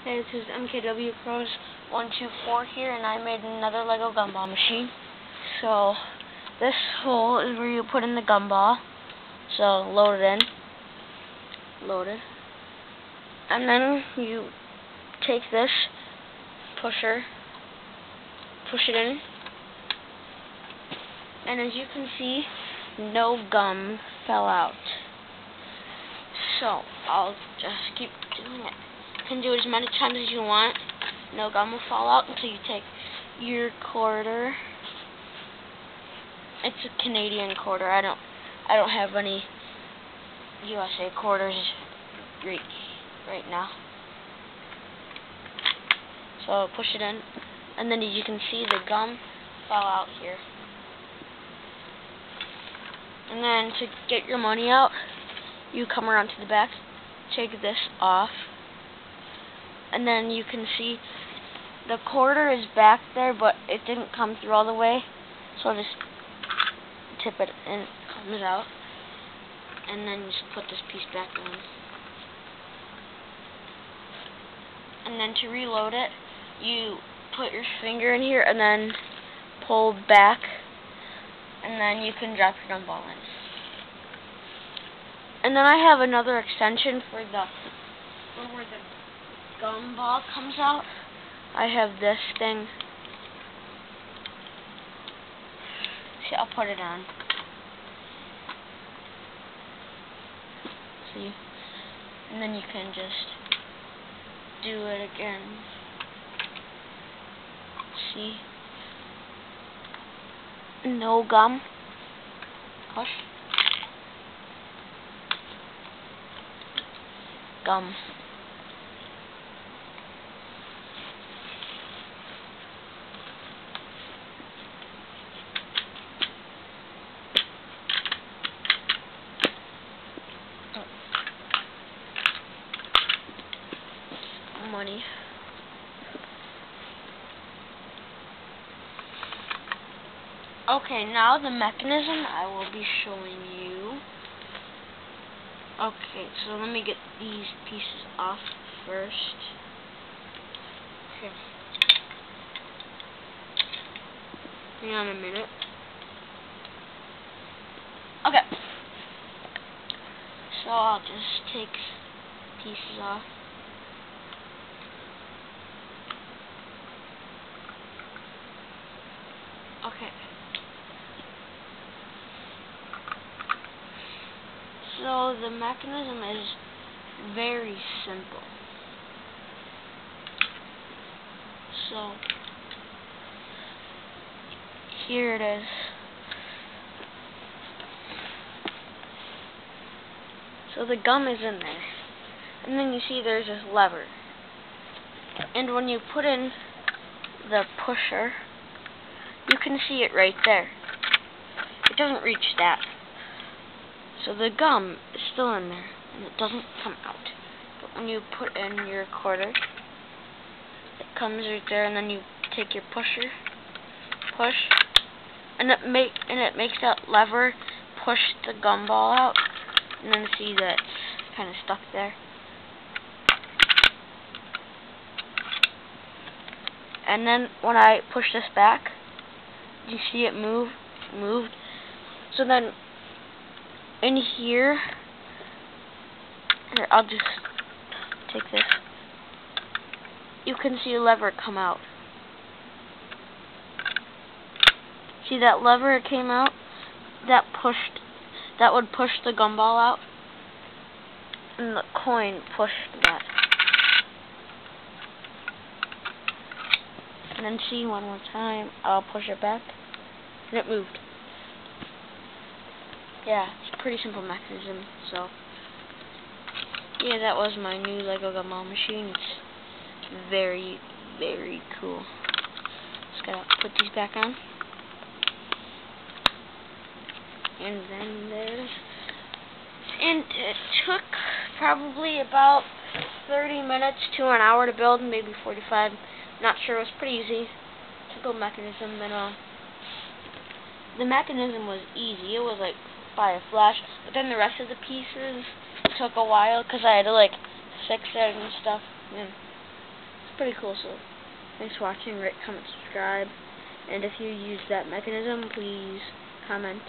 Hey, this is MKW Pros 124 here, and I made another Lego gumball machine. So, this hole is where you put in the gumball. So, load it in. Loaded. And then you take this pusher, push it in, and as you can see, no gum fell out. So, I'll just keep doing it. You can do it as many times as you want. No gum will fall out until you take your quarter. It's a Canadian quarter. I don't have any USA quarters right now. So I'll push it in, and then as you can see, the gum fell out here. And then to get your money out, you come around to the back, take this off, and then you can see the quarter is back there, but it didn't come through all the way, so I'll just tip it and it comes out, and then you just put this piece back on. And then to reload it, you put your finger in here and then pull back, and then you can drop your gumball in. And then I have another extension for where the gumball comes out. I have this thing. See, I'll put it on. See? And then you can just do it again. See? No gum. Push. Gum. Money. Okay, now the mechanism I will be showing you. Okay, so let me get these pieces off first. Okay. Hang on a minute. Okay. So I'll just take pieces off. Okay. So the mechanism is very simple. So here it is. So the gum is in there. And then you see there's this lever. And when you put in the pusher, you can see it right there. It doesn't reach that. So the gum is still in there, and it doesn't come out. But when you put in your quarter, it comes right there, and then you take your pusher, push, and it makes that lever push the gumball out, and then see that it's kind of stuck there. And then when I push this back, you see it moved. So then in here, I'll just take this. You can see a lever come out. See that lever came out? That would push the gumball out, and the coin pushed that. And then see one more time, I'll push it back, and it moved. Yeah, it's a pretty simple mechanism. So yeah, that was my new Lego gumball machine. It's very, very cool. Just gotta put these back on. And then and it took probably about 30 minutes to an hour to build, maybe 45. Not sure. It was pretty easy to build mechanism, and the mechanism was easy. It was like by a flash, but then the rest of the pieces took a while because I had to like fix it and stuff. pretty cool. So thanks for watching. Rate, comment, subscribe, and if you use that mechanism, please comment.